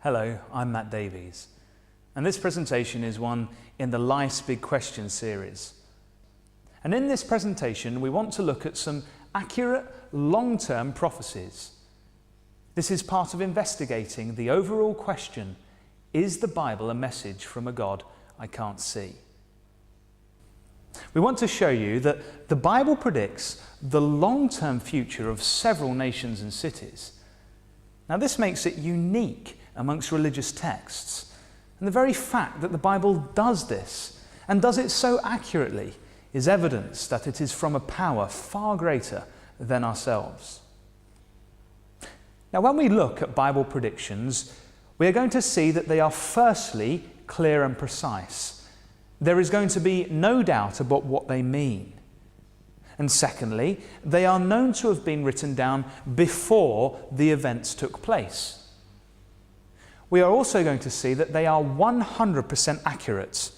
Hello, I'm Matt Davies, and this presentation is one in the Life's Big Questions series. And in this presentation, we want to look at some accurate long-term prophecies. This is part of investigating the overall question, is the Bible a message from a God I can't see? We want to show you that the Bible predicts the long-term future of several nations and cities. Now, this makes it unique amongst religious texts. And the very fact that the Bible does this, and does it so accurately, is evidence that it is from a power far greater than ourselves. Now, when we look at Bible predictions, we are going to see that they are firstly clear and precise. There is going to be no doubt about what they mean. And secondly, they are known to have been written down before the events took place. We are also going to see that they are 100% accurate,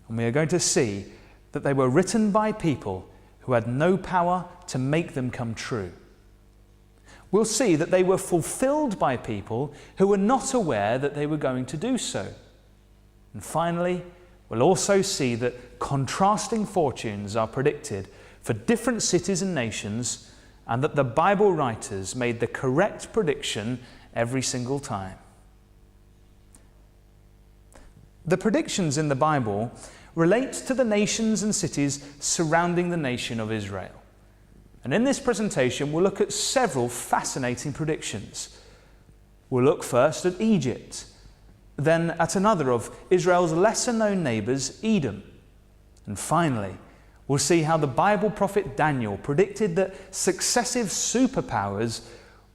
and we are going to see that they were written by people who had no power to make them come true. We'll see that they were fulfilled by people who were not aware that they were going to do so. And finally, we'll also see that contrasting fortunes are predicted for different cities and nations, and that the Bible writers made the correct prediction every single time. The predictions in the Bible relate to the nations and cities surrounding the nation of Israel. And in this presentation, we'll look at several fascinating predictions. We'll look first at Egypt, then at another of Israel's lesser-known neighbours, Edom. And finally, we'll see how the Bible prophet Daniel predicted that successive superpowers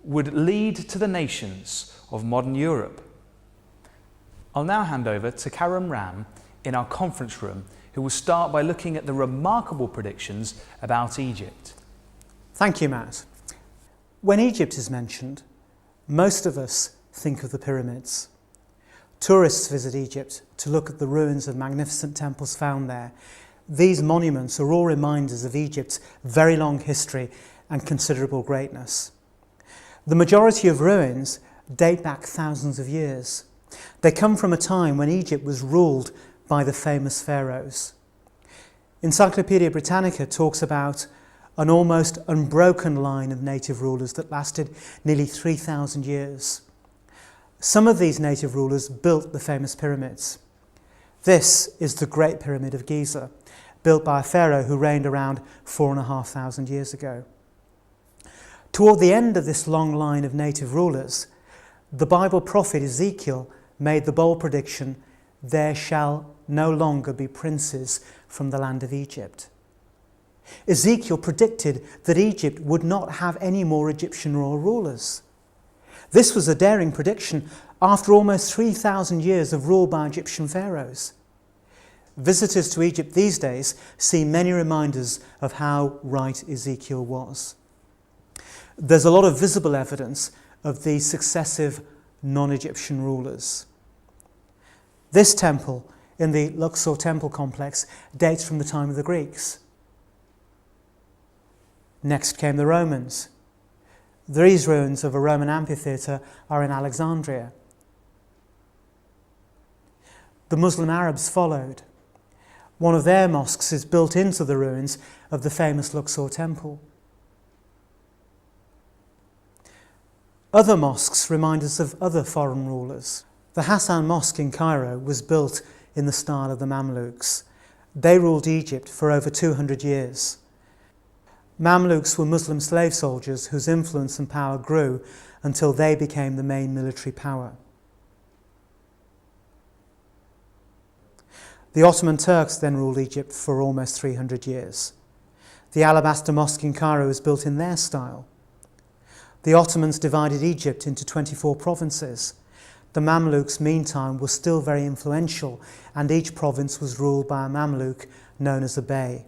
would lead to the nations of modern Europe. I'll now hand over to Karam Ram in our conference room, who will start by looking at the remarkable predictions about Egypt. Thank you, Matt. When Egypt is mentioned, most of us think of the pyramids. Tourists visit Egypt to look at the ruins of magnificent temples found there. These monuments are all reminders of Egypt's very long history and considerable greatness. The majority of ruins date back thousands of years. They come from a time when Egypt was ruled by the famous pharaohs. Encyclopedia Britannica talks about an almost unbroken line of native rulers that lasted nearly 3,000 years. Some of these native rulers built the famous pyramids. This is the Great Pyramid of Giza, built by a pharaoh who reigned around 4,500 years ago. Toward the end of this long line of native rulers, the Bible prophet Ezekiel made the bold prediction, "There shall no longer be princes from the land of Egypt." Ezekiel predicted that Egypt would not have any more Egyptian royal rulers. This was a daring prediction after almost 3,000 years of rule by Egyptian pharaohs. Visitors to Egypt these days see many reminders of how right Ezekiel was. There's a lot of visible evidence of these successive non-Egyptian rulers. This temple in the Luxor temple complex dates from the time of the Greeks. Next came the Romans. These ruins of a Roman amphitheatre are in Alexandria. The Muslim Arabs followed. One of their mosques is built into the ruins of the famous Luxor temple. Other mosques remind us of other foreign rulers. The Hassan Mosque in Cairo was built in the style of the Mamluks. They ruled Egypt for over 200 years. Mamluks were Muslim slave soldiers whose influence and power grew until they became the main military power. The Ottoman Turks then ruled Egypt for almost 300 years. The Alabaster Mosque in Cairo was built in their style. The Ottomans divided Egypt into 24 provinces. The Mamluks, meantime, were still very influential, and each province was ruled by a Mamluk known as a bey.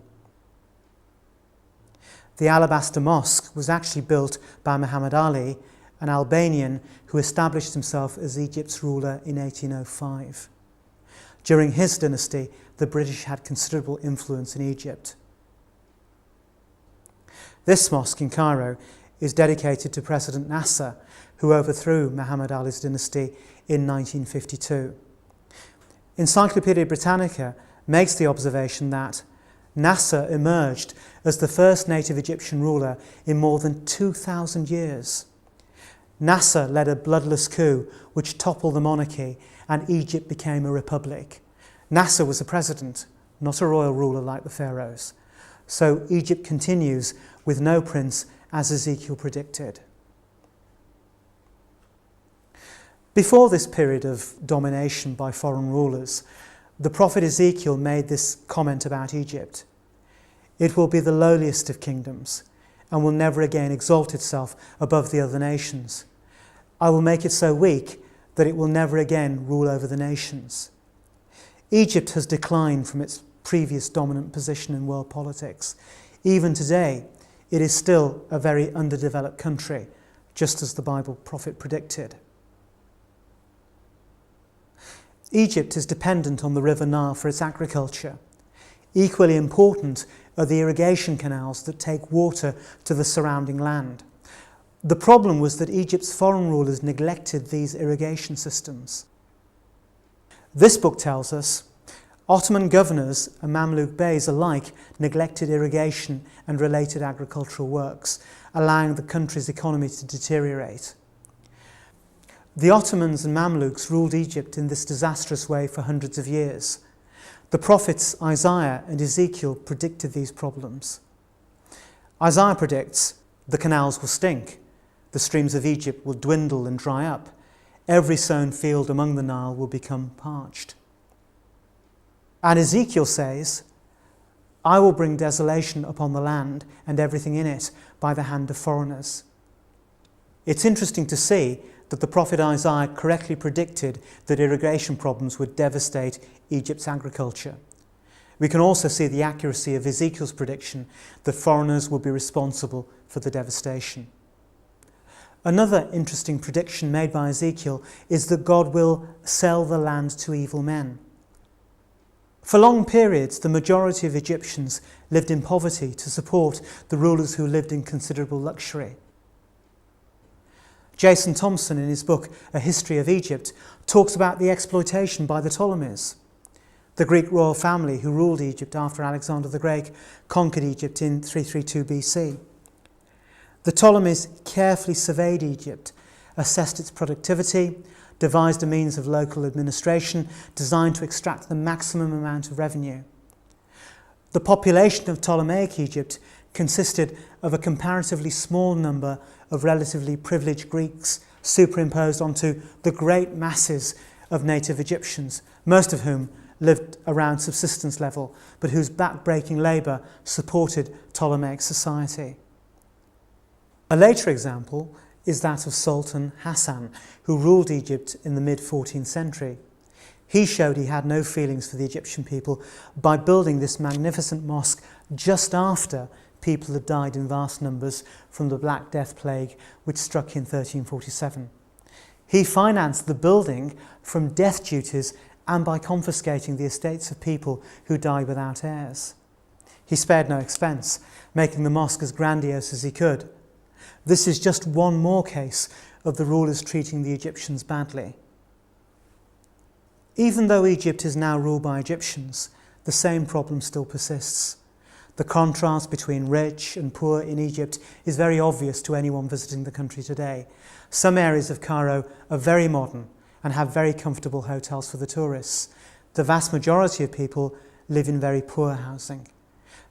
The Alabaster Mosque was actually built by Muhammad Ali, an Albanian who established himself as Egypt's ruler in 1805. During his dynasty, the British had considerable influence in Egypt. This mosque in Cairo is dedicated to President Nasser, who overthrew Muhammad Ali's dynasty in 1952. Encyclopaedia Britannica makes the observation that Nasser emerged as the first native Egyptian ruler in more than 2,000 years. Nasser led a bloodless coup which toppled the monarchy, and Egypt became a republic. Nasser was a president, not a royal ruler like the pharaohs. So Egypt continues with no prince, as Ezekiel predicted. Before this period of domination by foreign rulers, the prophet Ezekiel made this comment about Egypt. It will be the lowliest of kingdoms and will never again exalt itself above the other nations. I will make it so weak that it will never again rule over the nations. Egypt has declined from its previous dominant position in world politics. Even today, it is still a very underdeveloped country, just as the Bible prophet predicted. Egypt is dependent on the River Nile for its agriculture. Equally important are the irrigation canals that take water to the surrounding land. The problem was that Egypt's foreign rulers neglected these irrigation systems. This book tells us Ottoman governors and Mamluk beys alike neglected irrigation and related agricultural works, allowing the country's economy to deteriorate. The Ottomans and Mamluks ruled Egypt in this disastrous way for hundreds of years. The prophets Isaiah and Ezekiel predicted these problems. Isaiah predicts the canals will stink, the streams of Egypt will dwindle and dry up, every sown field among the Nile will become parched. And Ezekiel says, I will bring desolation upon the land and everything in it by the hand of foreigners. It's interesting to see that the prophet Isaiah correctly predicted that irrigation problems would devastate Egypt's agriculture. We can also see the accuracy of Ezekiel's prediction that foreigners would be responsible for the devastation. Another interesting prediction made by Ezekiel is that God will sell the land to evil men. For long periods, the majority of Egyptians lived in poverty to support the rulers who lived in considerable luxury. Jason Thompson, in his book A History of Egypt, talks about the exploitation by the Ptolemies, the Greek royal family who ruled Egypt after Alexander the Great conquered Egypt in 332 BC. The Ptolemies carefully surveyed Egypt, assessed its productivity, devised a means of local administration designed to extract the maximum amount of revenue. The population of Ptolemaic Egypt consisted of a comparatively small number of relatively privileged Greeks superimposed onto the great masses of native Egyptians, most of whom lived around subsistence level, but whose back-breaking labour supported Ptolemaic society. A later example is that of Sultan Hassan, who ruled Egypt in the mid-14th century. He showed he had no feelings for the Egyptian people by building this magnificent mosque just after people had died in vast numbers from the Black Death plague which struck in 1347. He financed the building from death duties and by confiscating the estates of people who died without heirs. He spared no expense, making the mosque as grandiose as he could. This is just one more case of the rulers treating the Egyptians badly. Even though Egypt is now ruled by Egyptians, the same problem still persists. The contrast between rich and poor in Egypt is very obvious to anyone visiting the country today. Some areas of Cairo are very modern and have very comfortable hotels for the tourists. The vast majority of people live in very poor housing.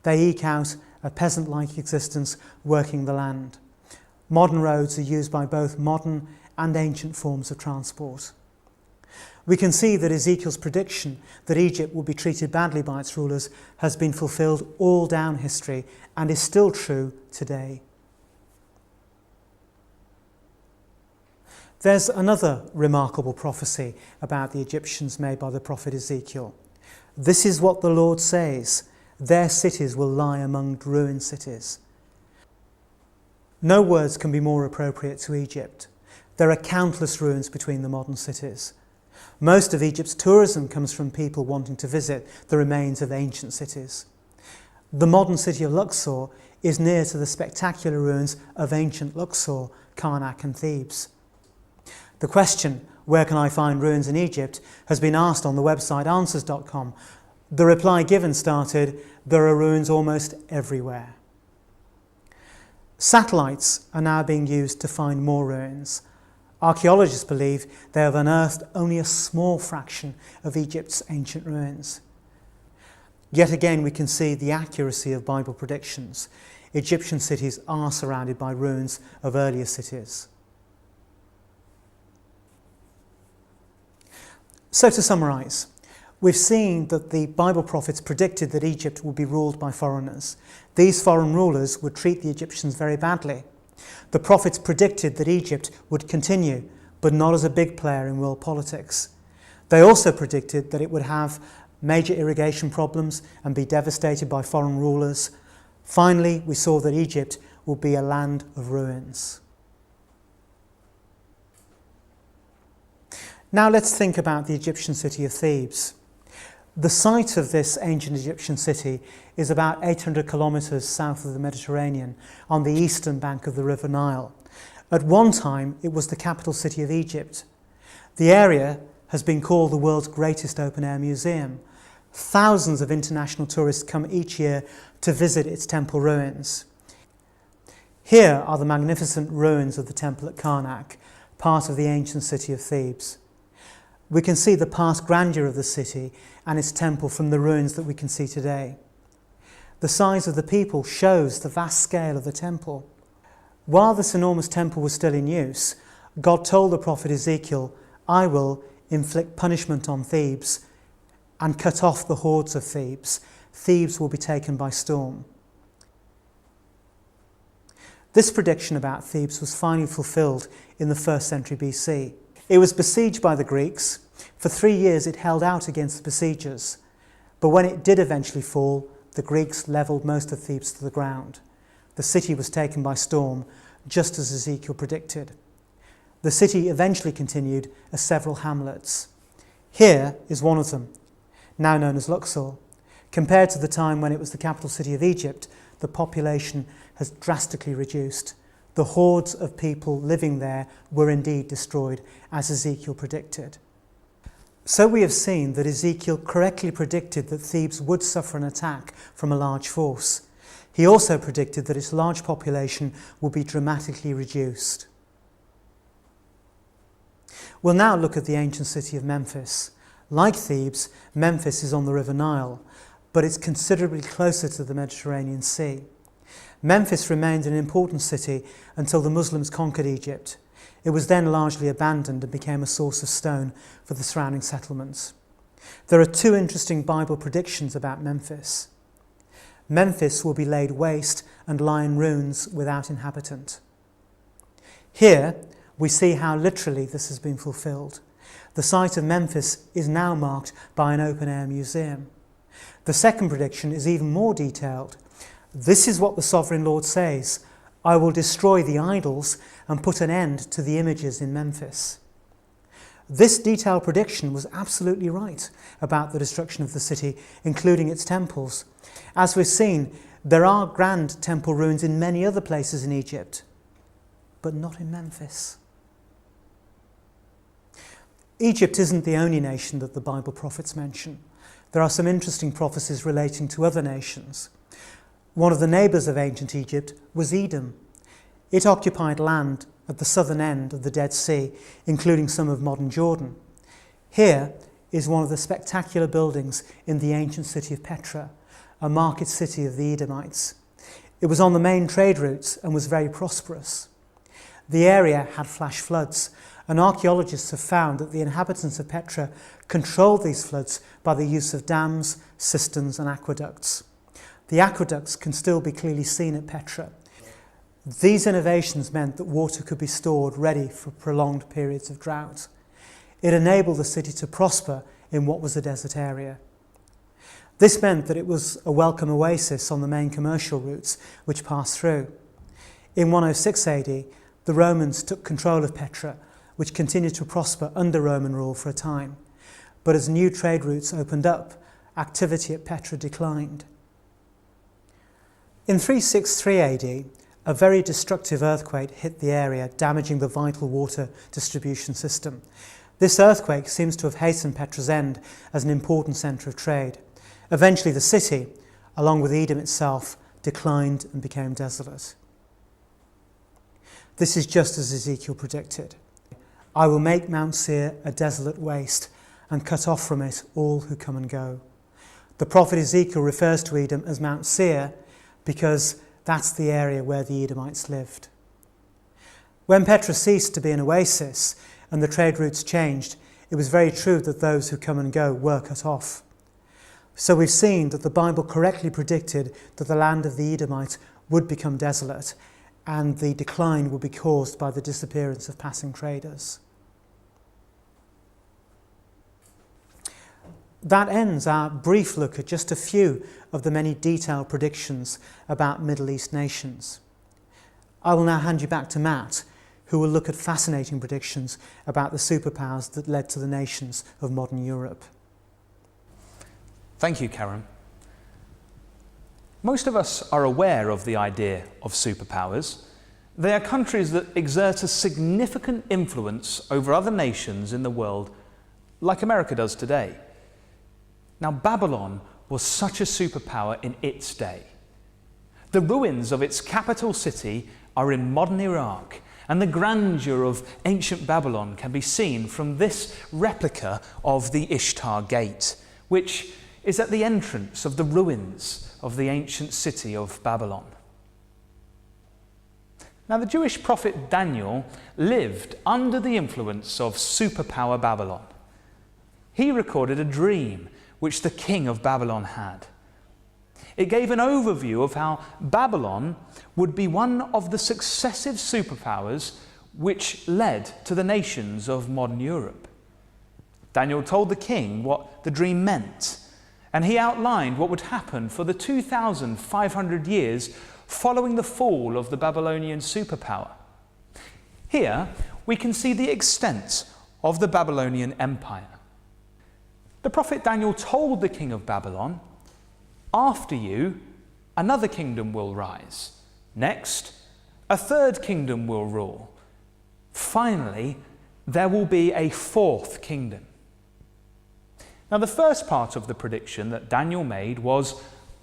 They eke out a peasant-like existence working the land. Modern roads are used by both modern and ancient forms of transport. We can see that Ezekiel's prediction that Egypt would be treated badly by its rulers has been fulfilled all down history and is still true today. There's another remarkable prophecy about the Egyptians made by the prophet Ezekiel. This is what the Lord says, their cities will lie among ruined cities. No words can be more appropriate to Egypt. There are countless ruins between the modern cities. Most of Egypt's tourism comes from people wanting to visit the remains of ancient cities. The modern city of Luxor is near to the spectacular ruins of ancient Luxor, Karnak and Thebes. The question, where can I find ruins in Egypt, has been asked on the website answers.com. The reply given started, there are ruins almost everywhere. Satellites are now being used to find more ruins. Archaeologists believe they have unearthed only a small fraction of Egypt's ancient ruins. Yet again we can see the accuracy of Bible predictions. Egyptian cities are surrounded by ruins of earlier cities. So to summarise, we've seen that the Bible prophets predicted that Egypt would be ruled by foreigners. These foreign rulers would treat the Egyptians very badly. The prophets predicted that Egypt would continue, but not as a big player in world politics. They also predicted that it would have major irrigation problems and be devastated by foreign rulers. Finally, we saw that Egypt would be a land of ruins. Now let's think about the Egyptian city of Thebes. The site of this ancient Egyptian city is about 800 kilometres south of the Mediterranean, on the eastern bank of the River Nile. At one time, it was the capital city of Egypt. The area has been called the world's greatest open-air museum. Thousands of international tourists come each year to visit its temple ruins. Here are the magnificent ruins of the temple at Karnak, part of the ancient city of Thebes. We can see the past grandeur of the city and its temple from the ruins that we can see today. The size of the people shows the vast scale of the temple. While this enormous temple was still in use, God told the prophet Ezekiel, I will inflict punishment on Thebes and cut off the hordes of Thebes. Thebes will be taken by storm. This prediction about Thebes was finally fulfilled in the 1st century BC. It was besieged by the Greeks. For 3 years it held out against the besiegers, but when it did eventually fall, the Greeks levelled most of Thebes to the ground. The city was taken by storm, just as Ezekiel predicted. The city eventually continued as several hamlets. Here is one of them, now known as Luxor. Compared to the time when it was the capital city of Egypt, the population has drastically reduced. The hordes of people living there were indeed destroyed, as Ezekiel predicted. So we have seen that Ezekiel correctly predicted that Thebes would suffer an attack from a large force. He also predicted that its large population would be dramatically reduced. We'll now look at the ancient city of Memphis. Like Thebes, Memphis is on the River Nile, but it's considerably closer to the Mediterranean Sea. Memphis remained an important city until the Muslims conquered Egypt. It was then largely abandoned and became a source of stone for the surrounding settlements. There are 2 interesting Bible predictions about Memphis. Memphis will be laid waste and lie in ruins without inhabitant. Here we see how literally this has been fulfilled. The site of Memphis is now marked by an open-air museum. The second prediction is even more detailed. This is what the Sovereign Lord says, I will destroy the idols and put an end to the images in Memphis. This detailed prediction was absolutely right about the destruction of the city, including its temples. As we've seen, there are grand temple ruins in many other places in Egypt, but not in Memphis. Egypt isn't the only nation that the Bible prophets mention. There are some interesting prophecies relating to other nations. One of the neighbours of ancient Egypt was Edom. It occupied land at the southern end of the Dead Sea, including some of modern Jordan. Here is one of the spectacular buildings in the ancient city of Petra, a market city of the Edomites. It was on the main trade routes and was very prosperous. The area had flash floods, and archaeologists have found that the inhabitants of Petra controlled these floods by the use of dams, cisterns and aqueducts. The aqueducts can still be clearly seen at Petra. These innovations meant that water could be stored ready for prolonged periods of drought. It enabled the city to prosper in what was a desert area. This meant that it was a welcome oasis on the main commercial routes which passed through. In 106 AD, the Romans took control of Petra, which continued to prosper under Roman rule for a time. But as new trade routes opened up, activity at Petra declined. In 363 AD, a very destructive earthquake hit the area, damaging the vital water distribution system. This earthquake seems to have hastened Petra's end as an important centre of trade. Eventually the city, along with Edom itself, declined and became desolate. This is just as Ezekiel predicted. I will make Mount Seir a desolate waste and cut off from it all who come and go. The prophet Ezekiel refers to Edom as Mount Seir because that's the area where the Edomites lived. When Petra ceased to be an oasis and the trade routes changed, it was very true that those who come and go were cut off. So we've seen that the Bible correctly predicted that the land of the Edomites would become desolate and the decline would be caused by the disappearance of passing traders. That ends our brief look at just a few of the many detailed predictions about Middle East nations. I will now hand you back to Matt, who will look at fascinating predictions about the superpowers that led to the nations of modern Europe. Thank you, Karen. Most of us are aware of the idea of superpowers. They are countries that exert a significant influence over other nations in the world, like America does today. Now, Babylon was such a superpower in its day. The ruins of its capital city are in modern Iraq, and the grandeur of ancient Babylon can be seen from this replica of the Ishtar Gate, which is at the entrance of the ruins of the ancient city of Babylon. Now, the Jewish prophet Daniel lived under the influence of superpower Babylon. He recorded a dream which the king of Babylon had. It gave an overview of how Babylon would be one of the successive superpowers which led to the nations of modern Europe. Daniel told the king what the dream meant, and he outlined what would happen for the 2,500 years following the fall of the Babylonian superpower. Here we can see the extent of the Babylonian Empire. The prophet Daniel told the king of Babylon, "After you, another kingdom will rise. Next, a third kingdom will rule. Finally, there will be a fourth kingdom." Now, the first part of the prediction that Daniel made was,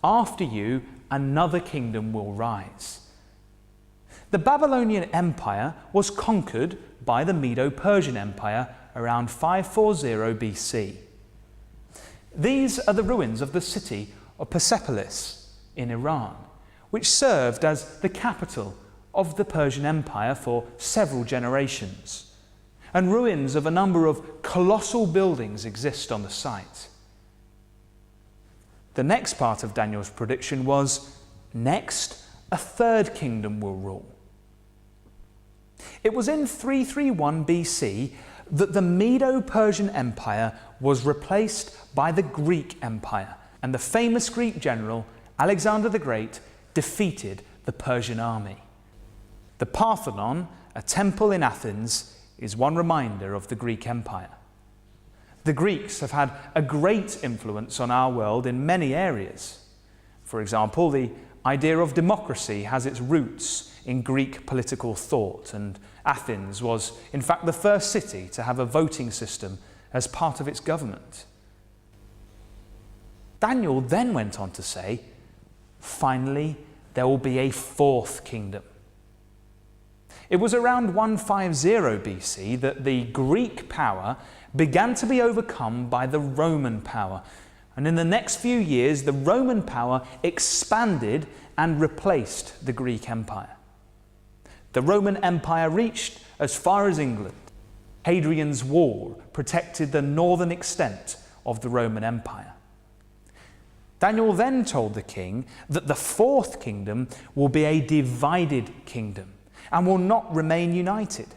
"After you, another kingdom will rise." The Babylonian Empire was conquered by the Medo-Persian Empire around 540 BC. These are the ruins of the city of Persepolis in Iran, which served as the capital of the Persian Empire for several generations, and ruins of a number of colossal buildings exist on the site. The next part of Daniel's prediction was, "Next, a third kingdom will rule." It was in 331 BC that the Medo-Persian Empire was replaced by the Greek Empire, and the famous Greek general Alexander the Great defeated the Persian army. The Parthenon, a temple in Athens, is one reminder of the Greek Empire. The Greeks have had a great influence on our world in many areas. For example, the idea of democracy has its roots in Greek political thought, and Athens was in fact the first city to have a voting system as part of its government. Daniel then went on to say, "Finally, there will be a fourth kingdom." It was around 150 BC that the Greek power began to be overcome by the Roman power, and in the next few years the Roman power expanded and replaced the Greek Empire. The Roman Empire reached as far as England. Hadrian's Wall protected the northern extent of the Roman Empire. Daniel then told the king that the fourth kingdom will be a divided kingdom and will not remain united.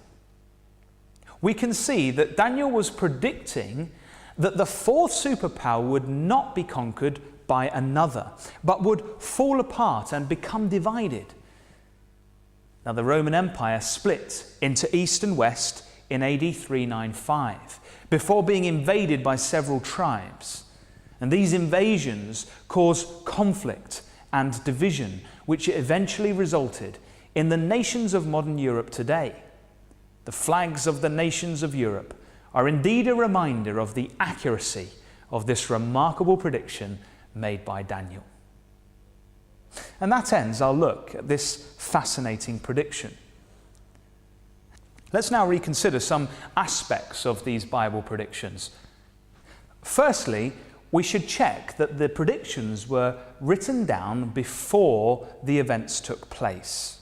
We can see that Daniel was predicting that the fourth superpower would not be conquered by another, but would fall apart and become divided. Now, the Roman Empire split into East and West in AD 395, before being invaded by several tribes. And these invasions caused conflict and division which eventually resulted in the nations of modern Europe today. The flags of the nations of Europe are indeed a reminder of the accuracy of this remarkable prediction made by Daniel. And that ends our look at this fascinating prediction. Let's now reconsider some aspects of these Bible predictions. Firstly, we should check that the predictions were written down before the events took place.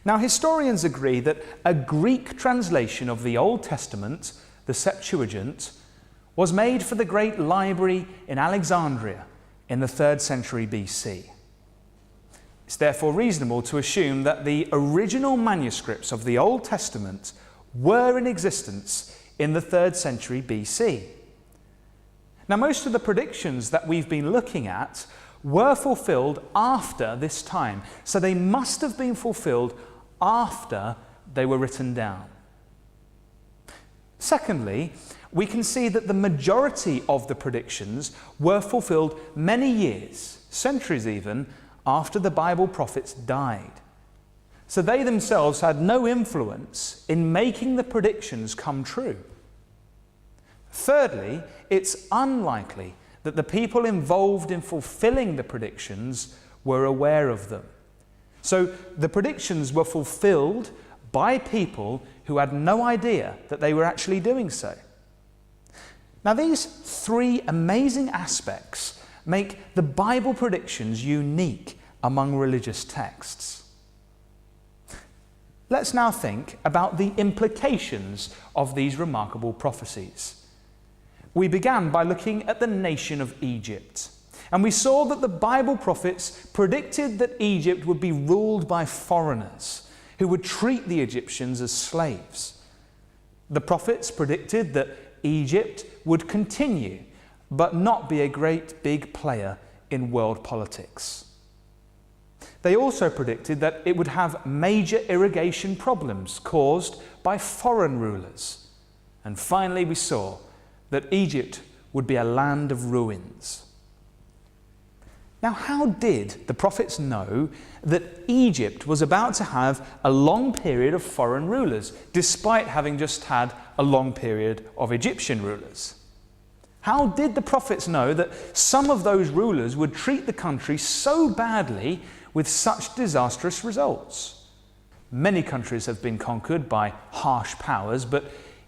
Now, historians agree that a Greek translation of the Old Testament, the Septuagint, was made for the great library in Alexandria in the 3rd century BC. It's therefore reasonable to assume that the original manuscripts of the Old Testament were in existence in the 3rd century BC. Now, most of the predictions that we've been looking at were fulfilled after this time, so they must have been fulfilled after they were written down. Secondly, we can see that the majority of the predictions were fulfilled many years, centuries even, after the Bible prophets died. So they themselves had no influence in making the predictions come true. Thirdly, it's unlikely that the people involved in fulfilling the predictions were aware of them. So the predictions were fulfilled by people who had no idea that they were actually doing so. Now, these three amazing aspects make the Bible predictions unique among religious texts. Let's now think about the implications of these remarkable prophecies. We began by looking at the nation of Egypt, and we saw that the Bible prophets predicted that Egypt would be ruled by foreigners who would treat the Egyptians as slaves. The prophets predicted that Egypt would continue, but not be a great big player in world politics. They also predicted that it would have major irrigation problems caused by foreign rulers. And finally, we saw that Egypt would be a land of ruins. Now, how did the prophets know that Egypt was about to have a long period of foreign rulers, despite having just had a long period of Egyptian rulers? How did the prophets know that some of those rulers would treat the country so badly with such disastrous results? Many countries have been conquered by harsh powers, but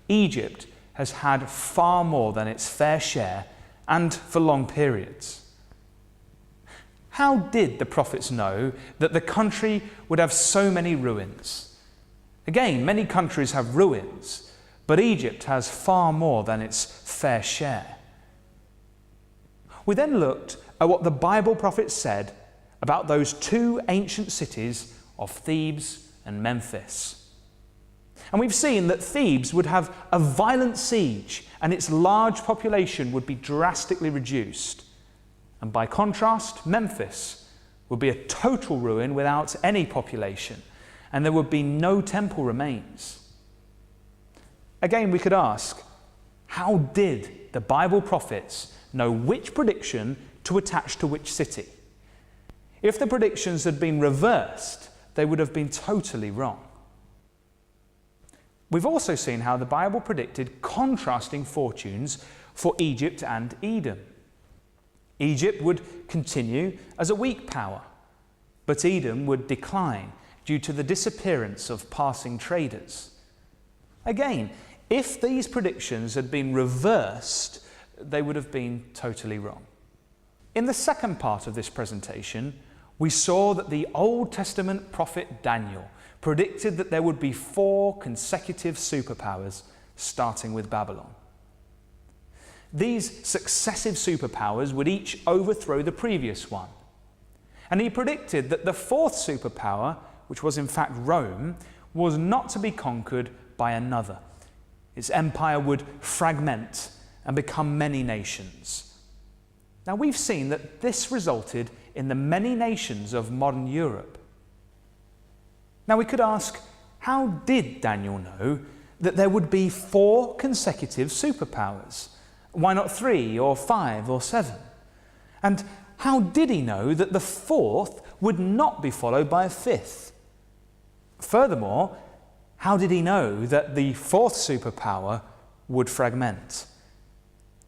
Egypt has had far more than its fair share, and for long periods. How did the prophets know that the country would have so many ruins? Again, many countries have ruins, but Egypt has far more than its fair share. We then looked at what the Bible prophets said about those two ancient cities of Thebes and Memphis. And we've seen that Thebes would have a violent siege and its large population would be drastically reduced. And by contrast, Memphis would be a total ruin without any population, and there would be no temple remains. Again, we could ask, how did the Bible prophets know which prediction to attach to which city? If the predictions had been reversed, they would have been totally wrong. We've also seen how the Bible predicted contrasting fortunes for Egypt and Edom. Egypt would continue as a weak power, but Edom would decline due to the disappearance of passing traders. Again, if these predictions had been reversed, they would have been totally wrong. In the second part of this presentation, we saw that the Old Testament prophet Daniel predicted that there would be 4 consecutive superpowers, starting with Babylon. These successive superpowers would each overthrow the previous one. And he predicted that the 4th superpower, which was in fact Rome, was not to be conquered by another. Its empire would fragment and become many nations. Now, we've seen that this resulted in the many nations of modern Europe. Now, we could ask, how did Daniel know that there would be 4 consecutive superpowers? Why not 3 or 5 or 7? And how did he know that the fourth would not be followed by a fifth? Furthermore, how did he know that the fourth superpower would fragment?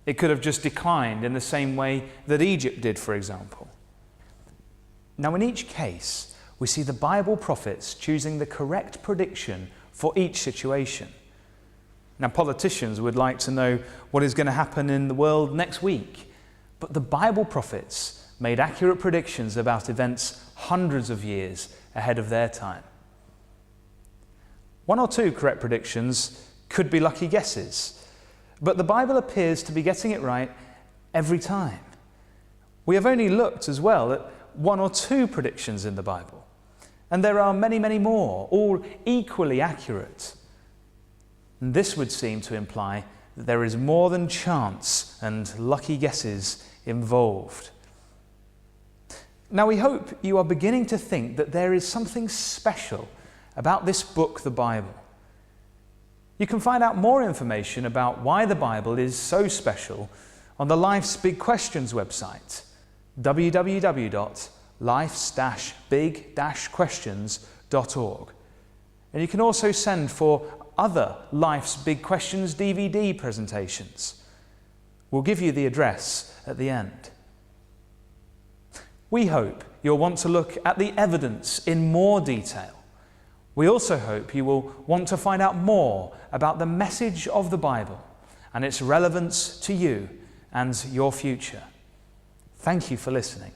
It could have just declined in the same way that Egypt did, for example. Now, in each case, we see the Bible prophets choosing the correct prediction for each situation. Now, politicians would like to know what is going to happen in the world next week, but the Bible prophets made accurate predictions about events hundreds of years ahead of their time. One or two correct predictions could be lucky guesses, but the Bible appears to be getting it right every time. We have only looked as well at one or two predictions in the Bible, and there are many, many more, all equally accurate. And this would seem to imply that there is more than chance and lucky guesses involved. Now, we hope you are beginning to think that there is something special about this book, the Bible. You can find out more information about why the Bible is so special on the Life's Big Questions website, www.life's-big-questions.org. And you can also send for other Life's Big Questions DVD presentations. We'll give you the address at the end. We hope you'll want to look at the evidence in more detail. We also hope you will want to find out more about the message of the Bible and its relevance to you and your future. Thank you for listening.